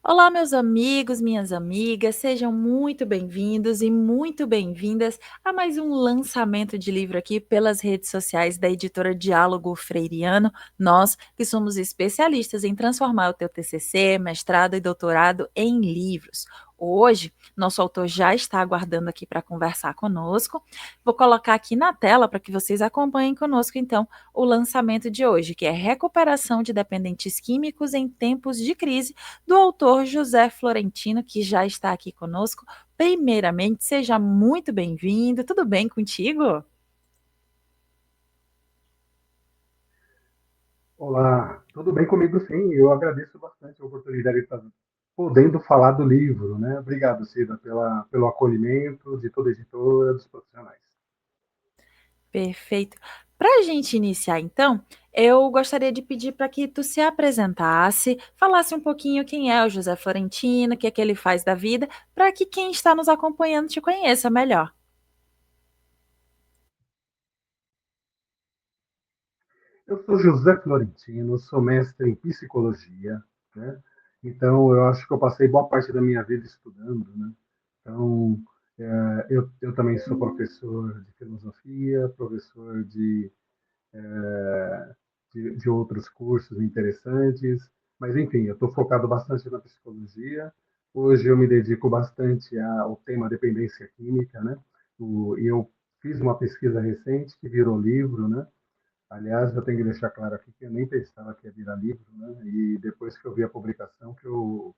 Olá, meus amigos, minhas amigas, sejam muito bem-vindos e muito bem-vindas a mais um lançamento de livro aqui pelas redes sociais da editora Diálogo Freiriano. Nós que somos especialistas em transformar o teu TCC, mestrado e doutorado em livros. Hoje, nosso autor já está aguardando aqui para conversar conosco. Vou colocar aqui na tela para que vocês acompanhem conosco, então, o lançamento de hoje, que é Recuperação de Dependentes Químicos em Tempos de Crise, do autor José Florentino, que já está aqui conosco. Primeiramente, seja muito bem-vindo. Tudo bem contigo? Olá, tudo bem comigo sim. Eu agradeço bastante a oportunidade de estar podendo falar do livro, né? Obrigado, Cida, pelo acolhimento de toda a editora, dos profissionais. Perfeito. Para a gente iniciar, então, eu gostaria de pedir para que tu se apresentasse, falasse um pouquinho quem é o José Florentino, o que é que ele faz da vida, para que quem está nos acompanhando te conheça melhor. Eu sou José Florentino, sou mestre em psicologia, né? Então, eu acho que eu passei boa parte da minha vida estudando, né? Então, eu também sou professor de filosofia, professor de outros cursos interessantes, mas enfim, eu estou focado bastante na psicologia. Hoje eu me dedico bastante ao tema dependência química, né? Eu fiz uma pesquisa recente que virou livro, né? Aliás, eu tenho que deixar claro aqui que eu nem pensava que ia virar livro, né? E depois que eu vi a publicação, que eu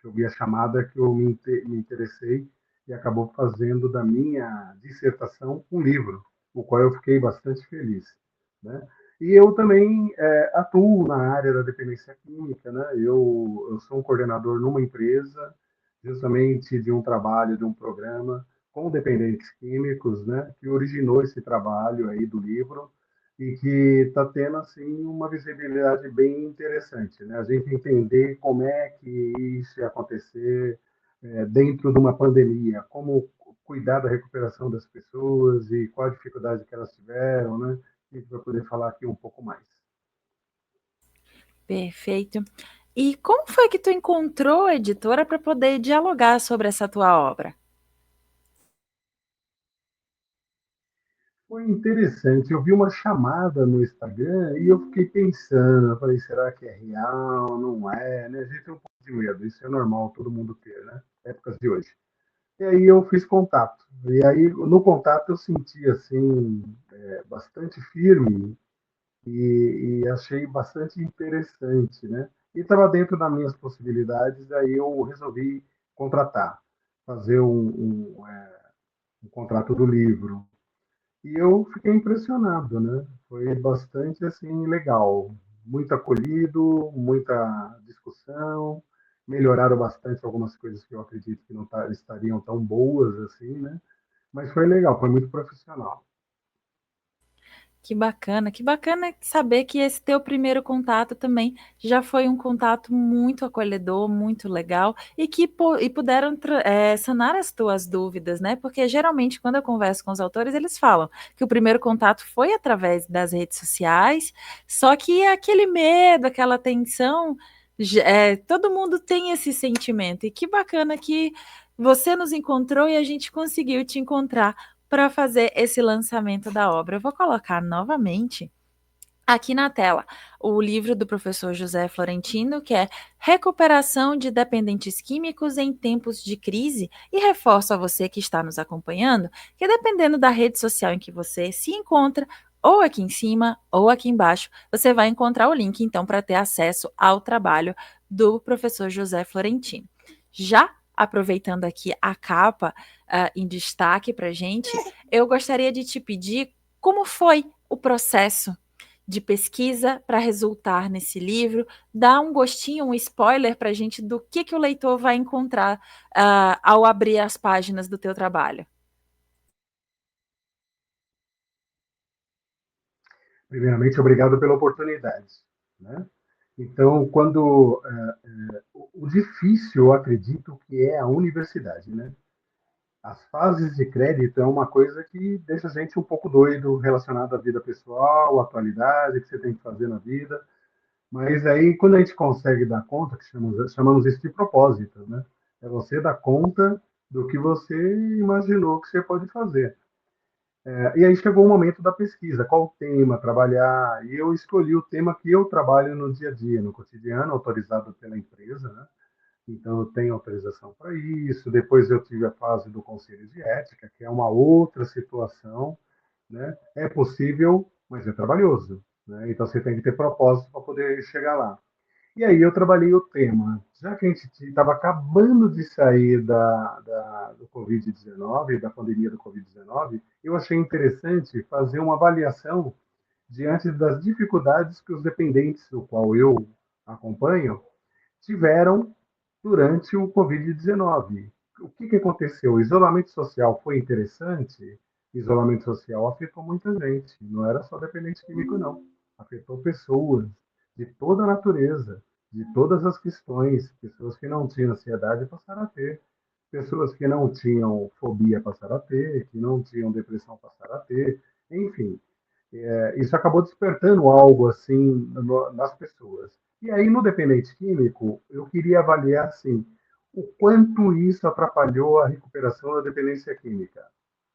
vi a chamada, que eu me interessei e acabou fazendo da minha dissertação um livro, o qual eu fiquei bastante feliz, né? E eu também atuo na área da dependência química, né? Eu sou um coordenador numa empresa, justamente de um trabalho, de um programa com dependentes químicos, né? Que originou esse trabalho aí do livro e que está tendo assim uma visibilidade bem interessante, né? A gente entender como é que isso ia acontecer dentro de uma pandemia, como cuidar da recuperação das pessoas e qual a dificuldade que elas tiveram, né? A gente vai poder falar aqui um pouco mais. Perfeito. E como foi que tu encontrou a editora para poder dialogar sobre essa tua obra? Foi interessante, eu vi uma chamada no Instagram e eu fiquei pensando, eu falei, será que é real? Não é, né? A gente tem um pouco de medo, isso é normal todo mundo ter, né? Épocas de hoje. E aí eu fiz contato. E aí no contato eu senti assim bastante firme e achei bastante interessante, né? E estava dentro das minhas possibilidades, aí eu resolvi contratar, fazer um contrato do livro. E eu fiquei impressionado, né? Foi bastante assim legal, muito acolhido, muita discussão, melhoraram bastante algumas coisas que eu acredito que não estariam tão boas assim, né? Mas foi legal, foi muito profissional. Que bacana saber que esse teu primeiro contato também já foi um contato muito acolhedor, muito legal e que puderam sanar as tuas dúvidas, né? Porque geralmente quando eu converso com os autores, eles falam que o primeiro contato foi através das redes sociais, só que aquele medo, aquela tensão, todo mundo tem esse sentimento. E que bacana que você nos encontrou e a gente conseguiu te encontrar para fazer esse lançamento da obra. Eu vou colocar novamente aqui na tela o livro do professor José Florentino, que é Recuperação de Dependentes Químicos em Tempos de Crise, e reforço a você que está nos acompanhando que dependendo da rede social em que você se encontra, ou aqui em cima ou aqui embaixo, você vai encontrar o link então para ter acesso ao trabalho do professor José Florentino. Já aproveitando aqui a capa em destaque para gente, eu gostaria de te pedir como foi o processo de pesquisa para resultar nesse livro, dá um gostinho, um spoiler para a gente do que o leitor vai encontrar ao abrir as páginas do teu trabalho. Primeiramente, obrigado pela oportunidade, né? Então, o difícil, eu acredito que é a universidade, né? As fases de crédito é uma coisa que deixa a gente um pouco doido relacionado à vida pessoal, à atualidade, que você tem que fazer na vida. Mas aí, quando a gente consegue dar conta, que chamamos isso de propósito, né? É você dar conta do que você imaginou que você pode fazer. E aí chegou o momento da pesquisa, qual tema trabalhar, e eu escolhi o tema que eu trabalho no dia a dia, no cotidiano, autorizado pela empresa, né? Então eu tenho autorização para isso. Depois eu tive a fase do conselho de ética, que é uma outra situação, né? É possível, mas é trabalhoso, né? Então você tem que ter propósito para poder chegar lá. E aí eu trabalhei o tema. Já que a gente estava acabando de sair do Covid-19, da pandemia do Covid-19, eu achei interessante fazer uma avaliação diante das dificuldades que os dependentes, do qual eu acompanho, tiveram durante o Covid-19. O que, que aconteceu? O isolamento social foi interessante? O isolamento social afetou muita gente. Não era só dependente químico, não. Afetou pessoas de toda a natureza, de todas as questões. Pessoas que não tinham ansiedade passaram a ter. Pessoas que não tinham fobia passaram a ter, que não tinham depressão passaram a ter. Enfim, isso acabou despertando algo assim nas pessoas. E aí, no dependente químico, eu queria avaliar assim, o quanto isso atrapalhou a recuperação da dependência química.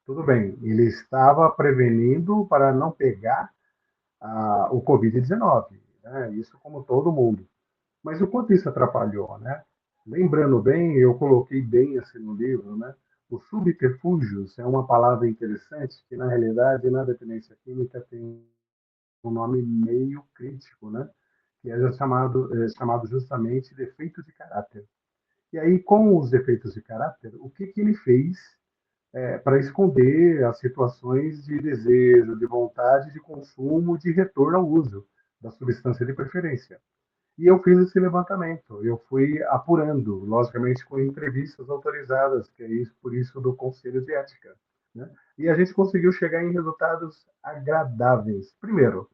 Tudo bem, ele estava prevenindo para não pegar o Covid-19, né? Isso como todo mundo. Mas o quanto isso atrapalhou, né? Lembrando bem, eu coloquei bem assim no livro, né? Os subterfúgios é uma palavra interessante que, na realidade, na dependência química tem um nome meio crítico, né? Que é chamado justamente defeito de caráter. E aí, com os defeitos de caráter, o que, que ele fez para esconder as situações de desejo, de vontade, de consumo, de retorno ao uso da substância de preferência? E eu fiz esse levantamento, eu fui apurando, logicamente com entrevistas autorizadas, que é isso, por isso do Conselho de Ética. Né? E a gente conseguiu chegar em resultados agradáveis. Primeiro,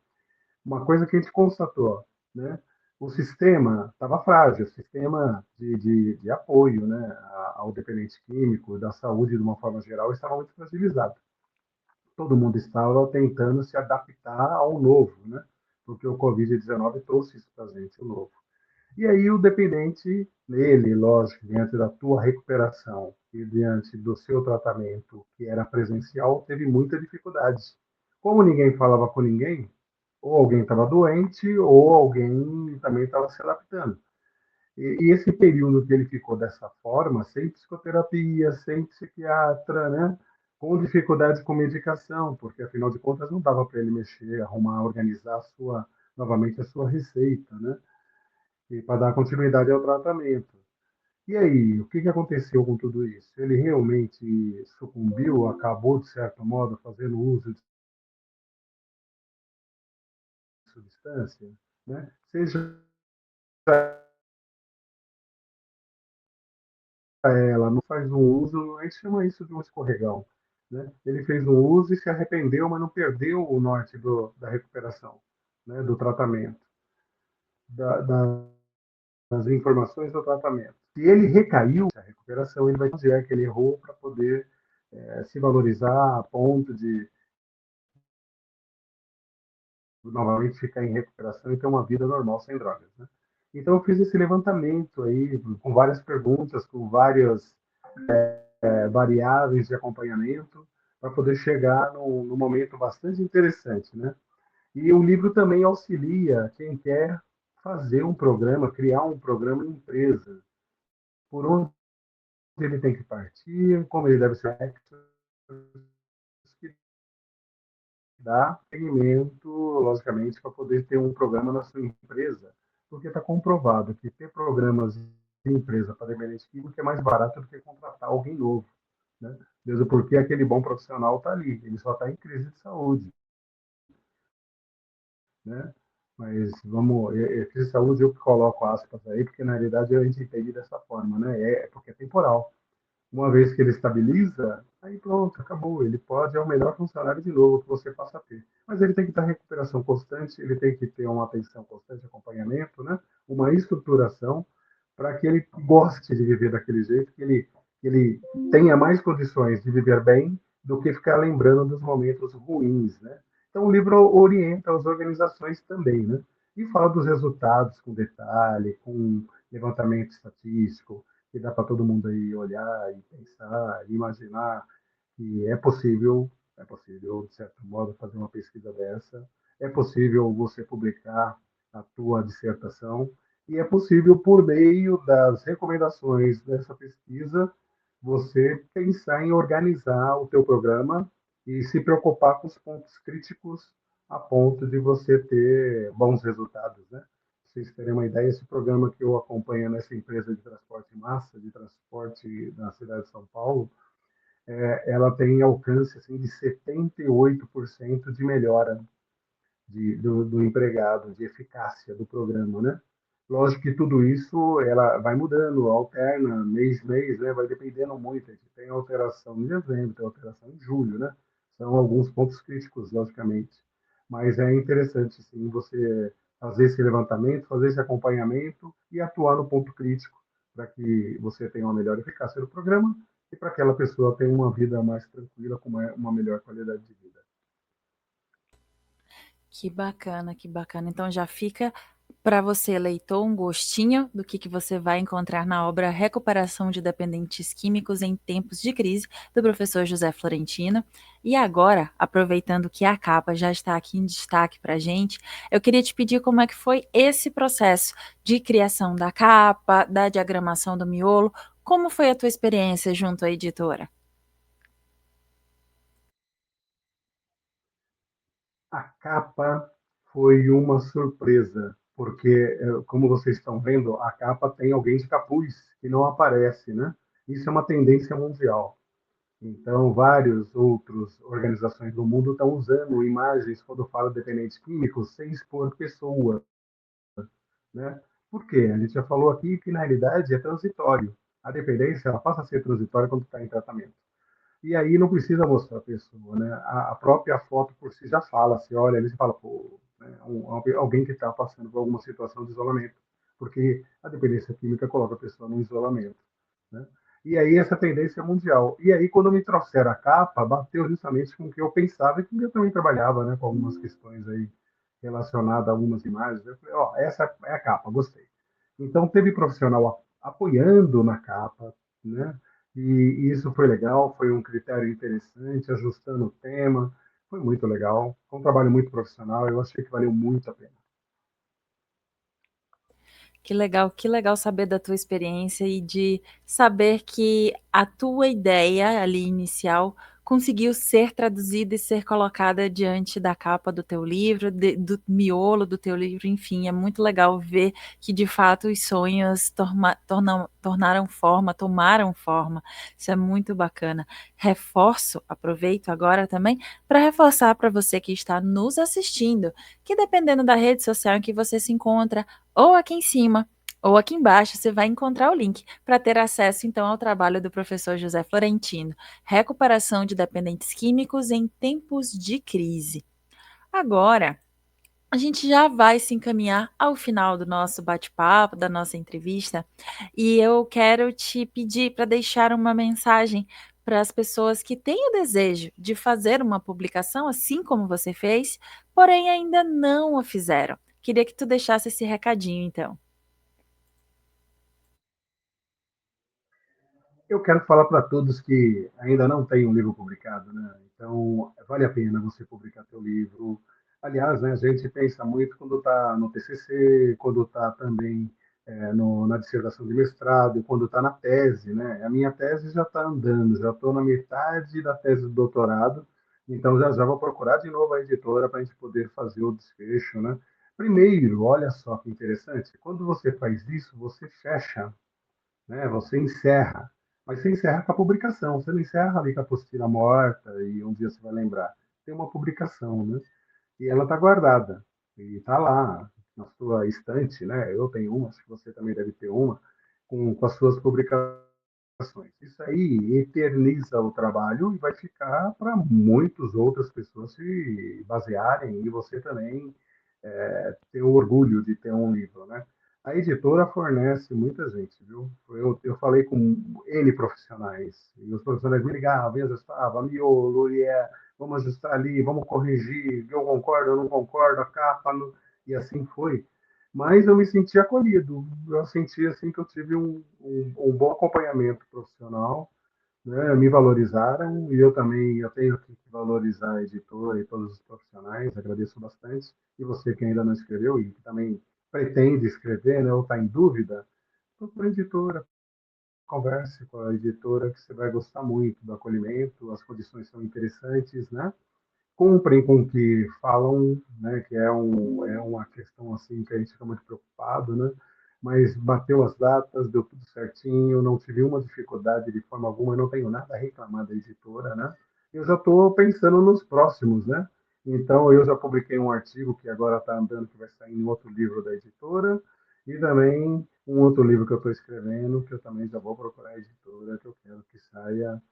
uma coisa que a gente constatou, né? O sistema estava frágil, o sistema de apoio, né, ao dependente químico, da saúde de uma forma geral, estava muito fragilizado. Todo mundo estava tentando se adaptar ao novo, né? Porque o Covid-19 trouxe isso para a gente, o novo. E aí o dependente, nele, lógico, diante da tua recuperação e diante do seu tratamento, que era presencial, teve muita dificuldade. Como ninguém falava com ninguém, ou alguém estava doente, ou alguém também estava se adaptando. E esse período que ele ficou dessa forma, sem psicoterapia, sem psiquiatra, né? Com dificuldade com medicação, porque afinal de contas não dava para ele mexer, arrumar, organizar novamente a sua receita, né? E para dar continuidade ao tratamento. E aí, o que, que aconteceu com tudo isso? Ele realmente sucumbiu, acabou, de certo modo, fazendo uso de substância, né? Seja ela não faz um uso, a gente chama isso de um escorregão. Né? Ele fez um uso e se arrependeu, mas não perdeu o norte da recuperação, né? Do tratamento, das informações do tratamento. Se ele recaiu na recuperação, ele vai dizer que ele errou para poder se valorizar a ponto de novamente ficar em recuperação e ter uma vida normal sem drogas. Né? Então eu fiz esse levantamento aí com várias perguntas, com várias variáveis de acompanhamento para poder chegar num momento bastante interessante, né? E o livro também auxilia quem quer fazer um programa, criar um programa em empresa, por onde ele tem que partir, como ele deve ser dar segmento, logicamente, para poder ter um programa na sua empresa, porque está comprovado que ter programas de empresa para dependente químico é mais barato do que contratar alguém novo. Né? Mesmo porque aquele bom profissional está ali, ele só está em crise de saúde. Né? Mas vamos, crise de saúde eu coloco aspas aí, porque na realidade a gente entende dessa forma, né? É porque é temporal. Uma vez que ele estabiliza, aí pronto, acabou. Ele pode, é o melhor funcionário de novo que você possa ter. Mas ele tem que ter recuperação constante, ele tem que ter uma atenção constante, acompanhamento, né? Uma estruturação para que ele goste de viver daquele jeito, que ele tenha mais condições de viver bem do que ficar lembrando dos momentos ruins, né? Então o livro orienta as organizações também, né? e fala dos resultados com detalhe, com levantamento estatístico, que dá para todo mundo aí olhar e pensar, e imaginar que é possível, de certo modo, fazer uma pesquisa dessa, é possível você publicar a tua dissertação, e é possível, por meio das recomendações dessa pesquisa, você pensar em organizar o teu programa e se preocupar com os pontos críticos a ponto de você ter bons resultados, né? Pra vocês terem uma ideia, esse programa que eu acompanho nessa empresa de transporte em massa, de transporte na cidade de São Paulo, ela tem alcance assim, de 78% de melhora do empregado, de eficácia do programa, né? Lógico que tudo isso ela vai mudando, alterna mês, né? Vai dependendo muito. A gente tem alteração em dezembro, tem alteração em julho, né? São alguns pontos críticos, logicamente. Mas é interessante, sim, você fazer esse levantamento, fazer esse acompanhamento e atuar no ponto crítico para que você tenha uma melhor eficácia do programa e para que aquela pessoa tenha uma vida mais tranquila, com uma melhor qualidade de vida. Que bacana, que bacana. Então já fica para você, leitor, um gostinho do que você vai encontrar na obra Recuperação de Dependentes Químicos em Tempos de Crise, do professor José Florentino. E agora, aproveitando que a capa já está aqui em destaque para a gente, eu queria te pedir como é que foi esse processo de criação da capa, da diagramação do miolo, como foi a tua experiência junto à editora? A capa foi uma surpresa, porque, como vocês estão vendo, a capa tem alguém de capuz que não aparece, né? Isso é uma tendência mundial. Então, várias outras organizações do mundo estão usando imagens quando fala de dependentes químicos sem expor pessoa, né? Por quê? A gente já falou aqui que, na realidade, é transitório. A dependência ela passa a ser transitória quando está em tratamento. E aí não precisa mostrar a pessoa, né? A própria foto por si já fala, você olha ali e fala, pô, né? Alguém que está passando por alguma situação de isolamento, porque a dependência química coloca a pessoa no isolamento, né? E aí essa tendência é mundial. E aí quando me trouxeram a capa, bateu justamente com o que eu pensava e com o que eu também trabalhava, né? Com algumas questões aí relacionadas a algumas imagens. Eu falei, ó, essa é a capa, gostei. Então teve profissional apoiando na capa, né? E isso foi legal, foi um critério interessante, ajustando o tema, foi muito legal, foi um trabalho muito profissional, eu achei que valeu muito a pena. Que legal saber da tua experiência e de saber que a tua ideia ali inicial conseguiu ser traduzida e ser colocada diante da capa do teu livro, do miolo do teu livro, enfim, é muito legal ver que de fato os sonhos tornaram forma, tomaram forma. Isso é muito bacana. Reforço, aproveito agora também para reforçar para você que está nos assistindo, que dependendo da rede social em que você se encontra, ou aqui em cima, ou aqui embaixo, você vai encontrar o link para ter acesso então ao trabalho do professor José Florentino, Recuperação de Dependentes Químicos em Tempos de Crise. Agora, a gente já vai se encaminhar ao final do nosso bate-papo, da nossa entrevista, e eu quero te pedir para deixar uma mensagem para as pessoas que têm o desejo de fazer uma publicação, assim como você fez, porém ainda não a fizeram. Queria que tu deixasse esse recadinho, então. Eu quero falar para todos que ainda não têm um livro publicado, né? Então, vale a pena você publicar seu livro. Aliás, né, a gente pensa muito quando está no TCC, quando está também na dissertação de mestrado, quando está na tese, né? A minha tese já está andando, já estou na metade da tese do doutorado, então já vou procurar de novo a editora para a gente poder fazer o desfecho, né? Primeiro, olha só que interessante, quando você faz isso, você fecha, né? Você encerra, mas você encerra com a publicação, você não encerra ali com a apostila morta e um dia você vai lembrar. Tem uma publicação, né? E ela está guardada e está lá na sua estante, né? Eu tenho uma, acho que você também deve ter uma, com as suas publicações. Isso aí eterniza o trabalho e vai ficar para muitas outras pessoas se basearem e você também ter o orgulho de ter um livro, né? A editora fornece muita gente, viu? Eu falei com N profissionais, e os profissionais me ligavam, eu ajustava, miolo, vamos ajustar ali, vamos corrigir, eu concordo, eu não concordo, a capa. Não... e assim foi, mas eu me senti acolhido, eu senti assim que eu tive um bom acompanhamento profissional, né? Me valorizaram e eu também eu tenho que valorizar a editora e todos os profissionais, agradeço bastante. E você que ainda não escreveu e que também pretende escrever, né, ou está em dúvida, procure a editora, converse com a editora que você vai gostar muito do acolhimento, as condições são interessantes, né? Cumprem com o que falam, né, que é uma questão assim que a gente fica muito preocupado, né? Mas bateu as datas, deu tudo certinho, não tive uma dificuldade de forma alguma, eu não tenho nada a reclamar da editora, né? Eu já estou pensando nos próximos, né? Então eu já publiquei um artigo que agora está andando, que vai sair em outro livro da editora, e também um outro livro que eu estou escrevendo, que eu também já vou procurar a editora, que eu quero que saia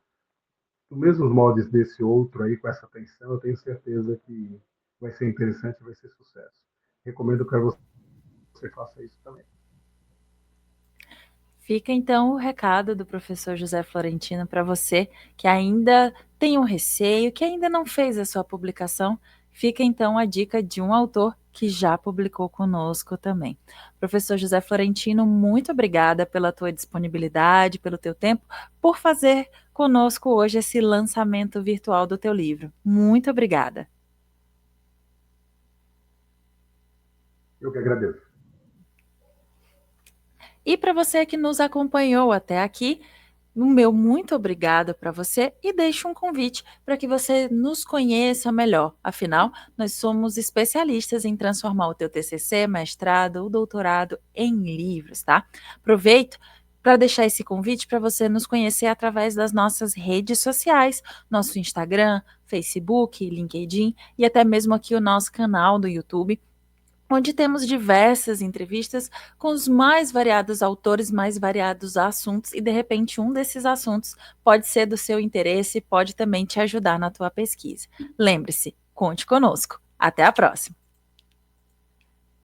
dos mesmos moldes desse outro aí, com essa atenção, eu tenho certeza que vai ser interessante e vai ser sucesso. Recomendo que você faça isso também. Fica então o recado do professor José Florentino para você que ainda tem um receio, que ainda não fez a sua publicação. Fica então a dica de um autor que já publicou conosco também. Professor José Florentino, muito obrigada pela tua disponibilidade, pelo teu tempo, por fazer conosco hoje esse lançamento virtual do teu livro. Muito obrigada. Eu que agradeço. E para você que nos acompanhou até aqui, o meu muito obrigado para você e deixo um convite para que você nos conheça melhor. Afinal, nós somos especialistas em transformar o teu TCC, mestrado ou doutorado em livros, tá? Aproveito para deixar esse convite para você nos conhecer através das nossas redes sociais, nosso Instagram, Facebook, LinkedIn e até mesmo aqui o nosso canal do YouTube, onde temos diversas entrevistas com os mais variados autores, mais variados assuntos, e de repente um desses assuntos pode ser do seu interesse e pode também te ajudar na tua pesquisa. Lembre-se, conte conosco. Até a próxima!